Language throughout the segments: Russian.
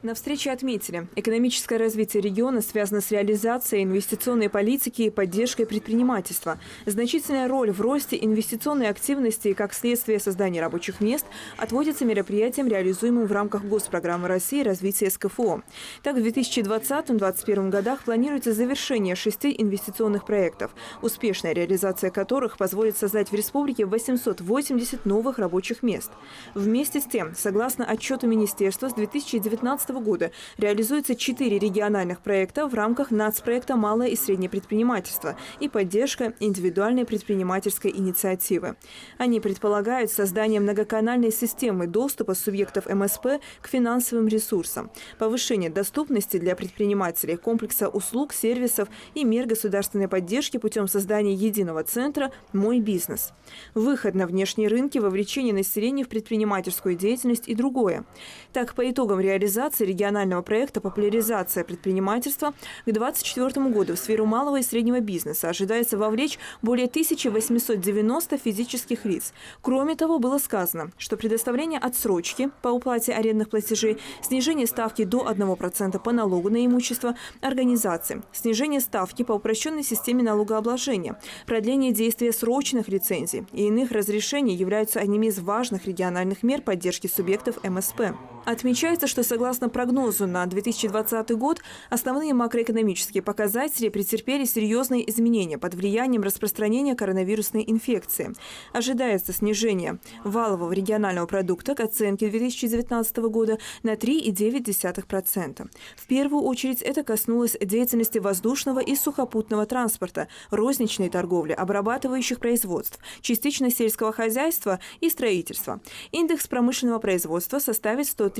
На встрече отметили, экономическое развитие региона связано с реализацией инвестиционной политики и поддержкой предпринимательства. Значительная роль в росте инвестиционной активности и как следствие создания рабочих мест отводится мероприятиям, реализуемым в рамках Госпрограммы России развития СКФО. Так, в 2020-2021 годах планируется завершение 6 инвестиционных проектов, успешная реализация которых позволит создать в республике 880 новых рабочих мест. Вместе с тем, согласно отчету министерства, с 2019 года реализуется 4 региональных проекта в рамках нацпроекта «Малое и среднее предпринимательство» и поддержка индивидуальной предпринимательской инициативы. Они предполагают создание многоканальной системы доступа субъектов МСП к финансовым ресурсам, повышение доступности для предпринимателей комплекса услуг, сервисов и мер государственной поддержки путем создания единого центра «Мой бизнес», выход на внешние рынки, вовлечение населения в предпринимательскую деятельность и другое. Так, по итогам реализации регионального проекта «Популяризация предпринимательства» к 2024 году в сферу малого и среднего бизнеса ожидается вовлечь более 1890 физических лиц. Кроме того, было сказано, что предоставление отсрочки по уплате арендных платежей, снижение ставки до 1% по налогу на имущество организации, снижение ставки по упрощенной системе налогообложения, продление действия срочных лицензий и иных разрешений являются одними из важных региональных мер поддержки субъектов МСП. Отмечается, что согласно прогнозу на 2020 год основные макроэкономические показатели претерпели серьезные изменения под влиянием распространения коронавирусной инфекции. Ожидается снижение валового регионального продукта к оценке 2019 года на 3,9%. В первую очередь это коснулось деятельности воздушного и сухопутного транспорта, розничной торговли, обрабатывающих производств, частично сельского хозяйства и строительства. Индекс промышленного производства составит 103,3%.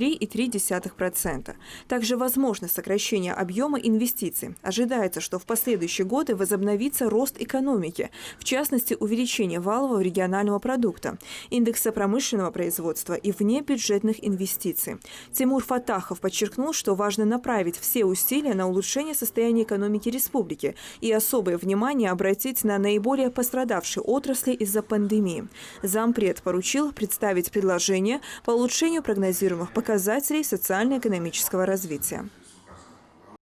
Также возможно сокращение объема инвестиций. Ожидается, что в последующие годы возобновится рост экономики, в частности, увеличение валового регионального продукта, индекса промышленного производства и внебюджетных инвестиций. Тимур Фатахов подчеркнул, что важно направить все усилия на улучшение состояния экономики республики и особое внимание обратить на наиболее пострадавшие отрасли из-за пандемии. Зампред поручил представить предложения по улучшению прогнозируемых показателей социально-экономического развития.